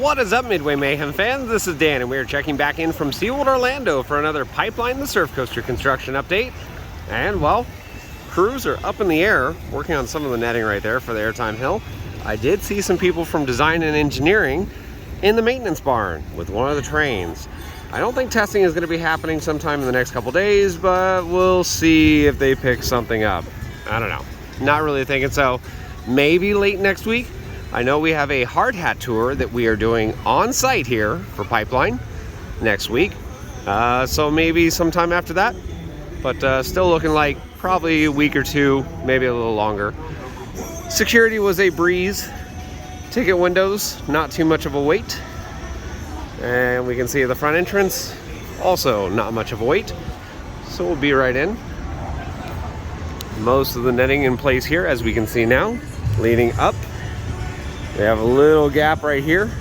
What is up, Midway Mayhem fans? This is Dan, and we are checking back in from SeaWorld Orlando for another Pipeline the Surf Coaster construction update. And, well, crews are up in the air working on some of the netting right there for the airtime hill. I did see some people from design and engineering in the maintenance barn with one of the trains. I don't think testing is going to be happening sometime in the next couple days, but we'll see if they pick something up. I don't know. Not really thinking so. Maybe late next week. I know we have a hard hat tour that we are doing on site here for Pipeline next week. So maybe sometime after that. But still looking like probably a week or two, maybe a little longer. Security was a breeze. Ticket windows, not too much of a wait. And we can see the front entrance, also not much of a wait. So we'll be right in. Most of the netting in place here, as we can see now, leading up. We have a little gap right here.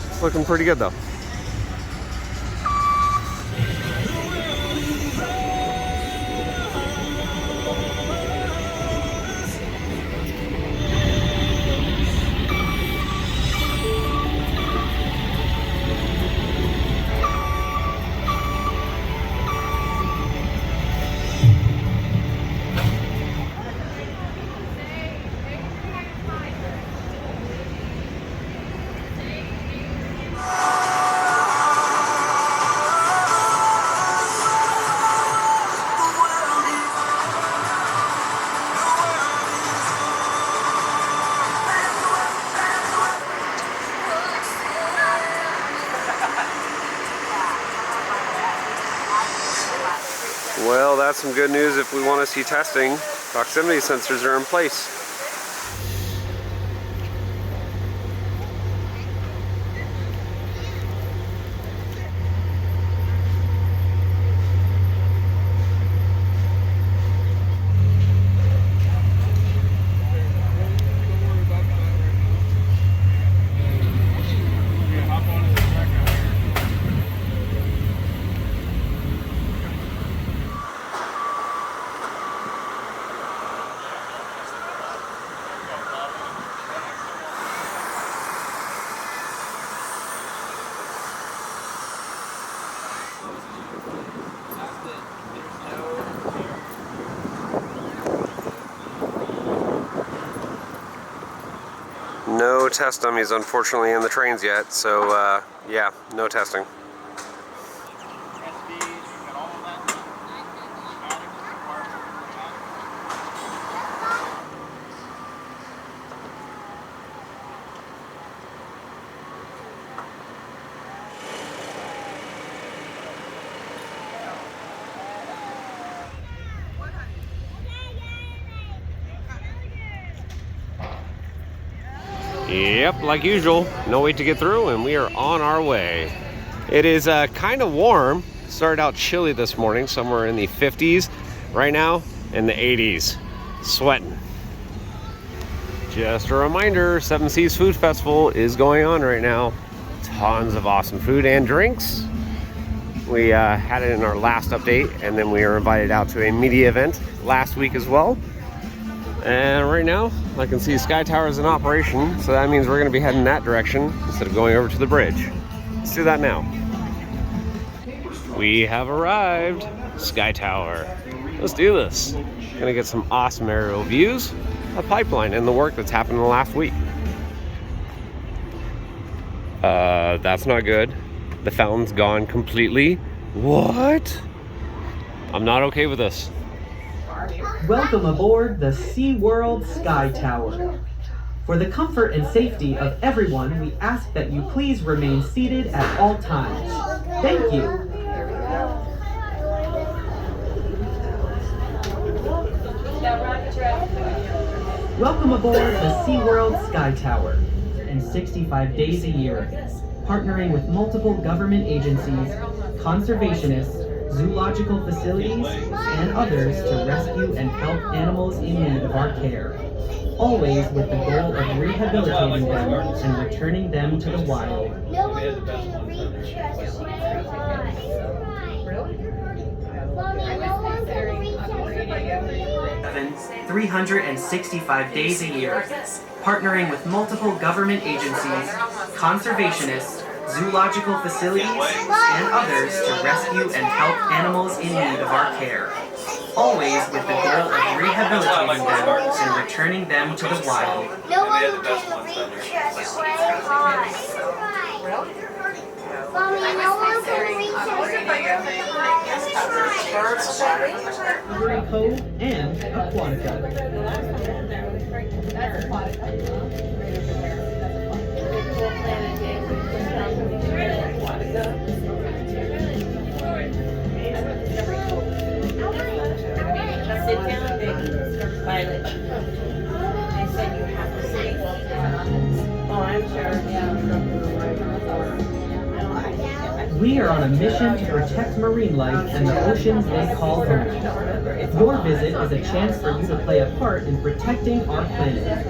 It's looking pretty good though. Well, that's some good news if we want to see testing. Proximity sensors are in place. No test dummies, unfortunately, in the trains yet, so yeah, no testing. Yep, like usual, no wait to get through, and we are on our way. It is kind of warm. Started out chilly this morning, somewhere in the 50s. Right now, in the 80s. Sweating. Just a reminder, Seven Seas Food Festival is going on right now. Tons of awesome food and drinks. We had it in our last update, and then we were invited out to a media event last week as well. And right now, I can see Sky Tower is in operation, so that means we're going to be heading that direction instead of going over to the bridge. Let's do that now. We have arrived. Sky Tower. Let's do this. Gonna get some awesome aerial views of Pipeline and the work that's happened in the last week. That's not good. The fountain's gone completely. What? I'm not okay with this. Welcome aboard the SeaWorld Sky Tower. For the comfort and safety of everyone, we ask that you please remain seated at all times. Thank you. Welcome aboard the SeaWorld Sky Tower. And 65 days a year, partnering with multiple government agencies, conservationists, zoological facilities, and others to rescue and help animals in need of our care. Always with the goal of rehabilitating them and returning them to the wild. 24/7, 365 days a year, partnering with multiple government agencies, conservationists, zoological facilities, and others to rescue and help animals in need of our care. Always with the goal of rehabilitating them and returning them to the wild. No one can reach us way high. Mommy, no one can reach us way high. Hungry Cove and Aquatica. Sit down, baby. Violet. They said you have to sit. Oh, I'm sure. We are on a mission to protect marine life and the oceans they call home. Your visit is a chance for you to play a part in protecting our planet.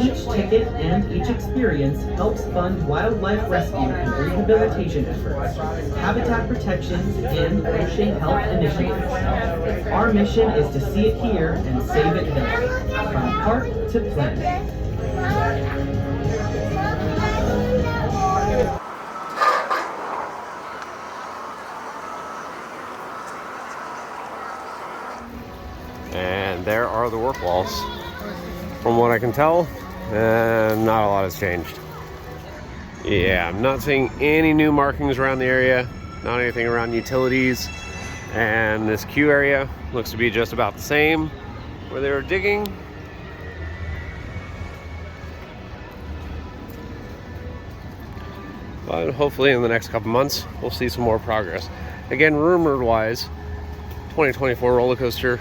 Each ticket and each experience helps fund wildlife rescue and rehabilitation efforts, habitat protections, and ocean health initiatives. Our mission is to see it here and save it there, from park to planet. And there are the work walls. From what I can tell, not a lot has changed. Yeah, I'm not seeing any new markings around the area, not anything around utilities. And this queue area looks to be just about the same where they were digging. But hopefully in the next couple months, we'll see some more progress. Again, rumored wise, 2024 roller coaster.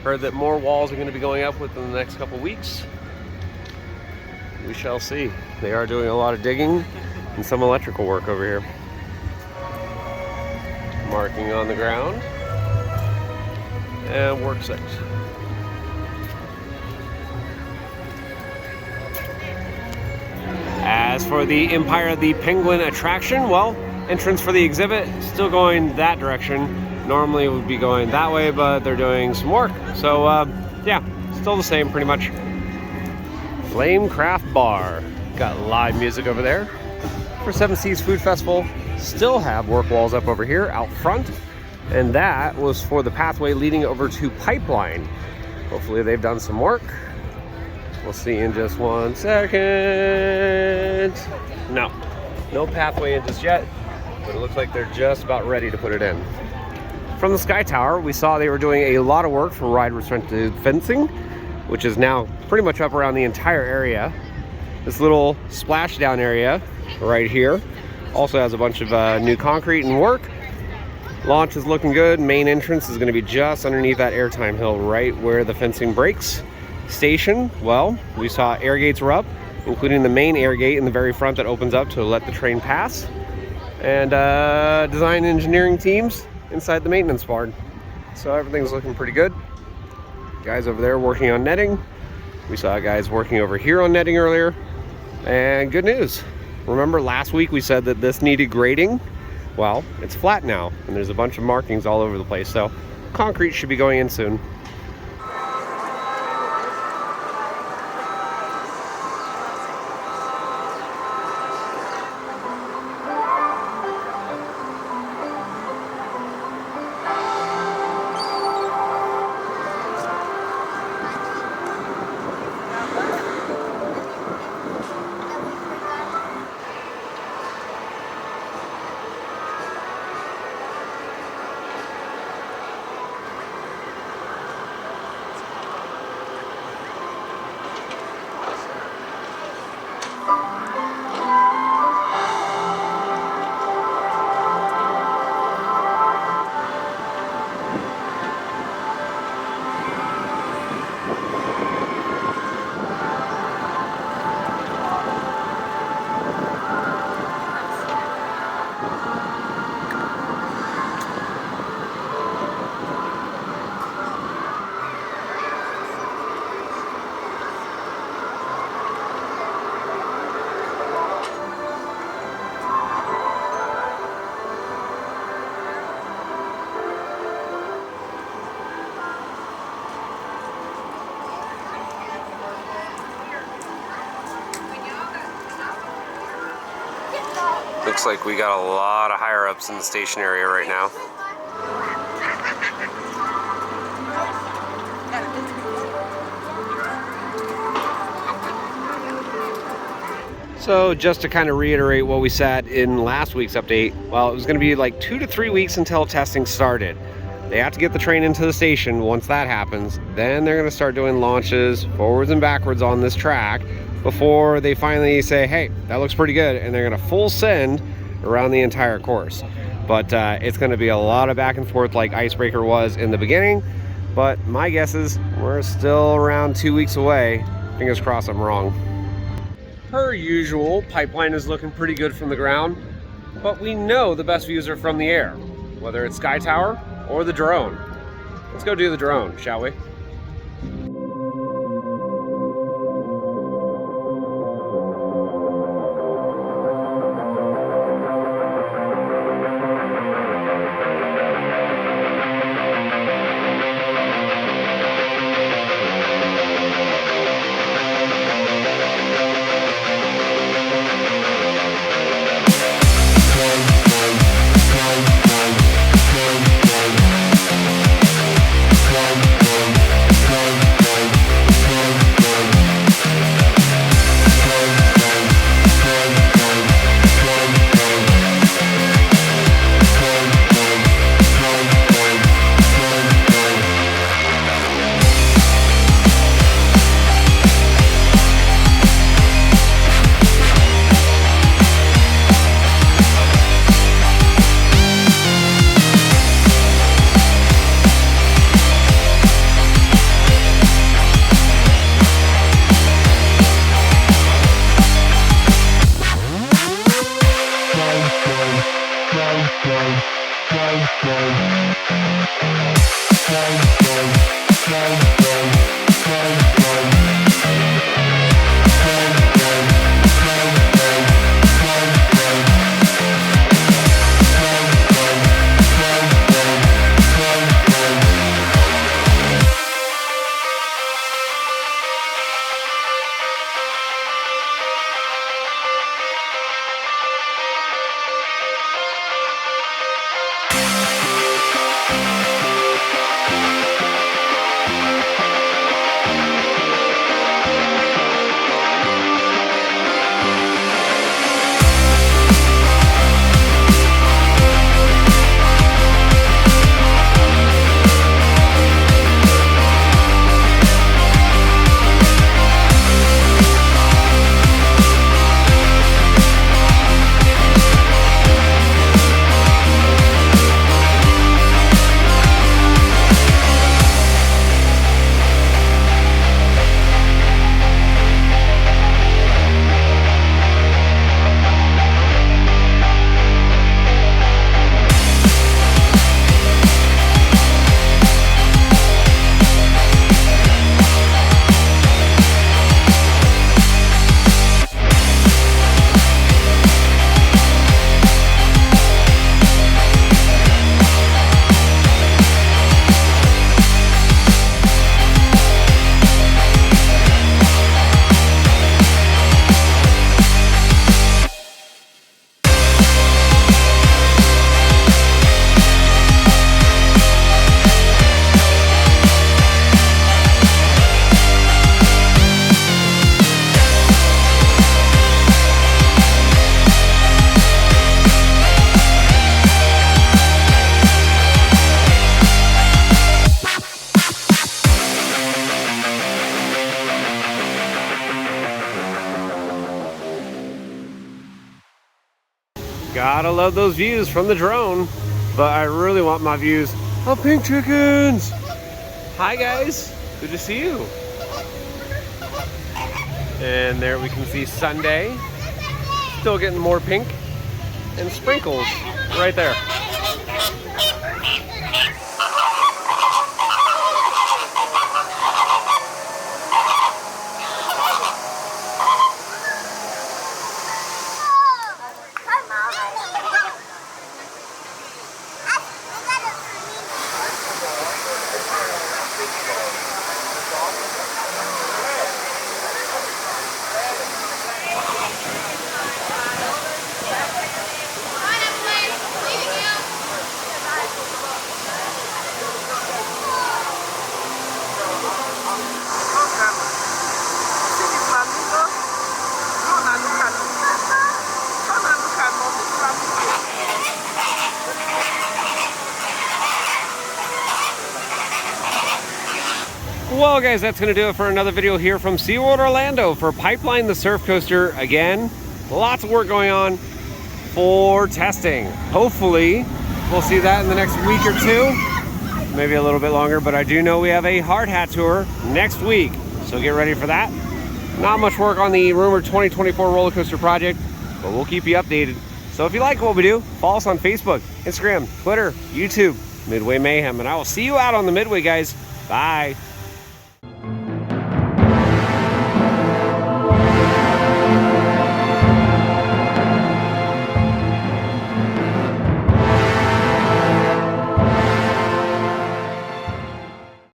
Heard that more walls are going to be going up within the next couple weeks. We shall see. They are doing a lot of digging and some electrical work over here. Marking on the ground. And work site. As for the Empire of the Penguin attraction, well, entrance for the exhibit still going that direction. Normally it would be going that way, but they're doing some work. So yeah, still the same pretty much. Flamecraft Bar. Got live music over there. For Seven Seas Food Festival, still have work walls up over here out front. And that was for the pathway leading over to Pipeline. Hopefully they've done some work. We'll see in just 1 second. No pathway in just yet, but it looks like they're just about ready to put it in. From the Sky Tower, we saw they were doing a lot of work for ride restricted fencing, which is now pretty much up around the entire area. This little splashdown area right here also has a bunch of new concrete and work. Launch is looking good. Main entrance is going to be just underneath that airtime hill right where the fencing breaks. Station, well, we saw air gates were up, including the main air gate in the very front that opens up to let the train pass. And design engineering teams inside the maintenance barn. So everything's looking pretty good. Guys over there working on netting. We saw guys working over here on netting earlier. And good news. Remember last week we said that this needed grading? Well, it's flat now, and there's a bunch of markings all over the place. So concrete should be going in soon. Looks like we got a lot of higher ups in the station area right now. So just to kind of reiterate what we said in last week's update, well, it was going to be like 2 to 3 weeks until testing started. They have to get the train into the station. Once that happens, then they're going to start doing launches forwards and backwards on this track before they finally say, hey, that looks pretty good, and they're going to full send around the entire course. But it's going to be a lot of back and forth like Icebreaker was in the beginning, but my guess is we're still around 2 weeks away. Fingers crossed I'm wrong. Per usual, pipeline is looking pretty good from the ground, but we know the best views are from the air, whether it's Sky Tower or the drone. Let's go do the drone, shall we? Gotta love those views from the drone, but I really want my views of pink chickens. Hi guys, good to see you. And there we can see Sunday, still getting more pink, and sprinkles right there. Well, guys, that's going to do it for another video here from SeaWorld Orlando for Pipeline the Surf Coaster. Again, lots of work going on for testing. Hopefully, we'll see that in the next week or two. Maybe a little bit longer, but I do know we have a hard hat tour next week. So get ready for that. Not much work on the rumored 2024 roller coaster project, but we'll keep you updated. So if you like what we do, follow us on Facebook, Instagram, Twitter, YouTube, Midway Mayhem, and I will see you out on the Midway, guys. Bye.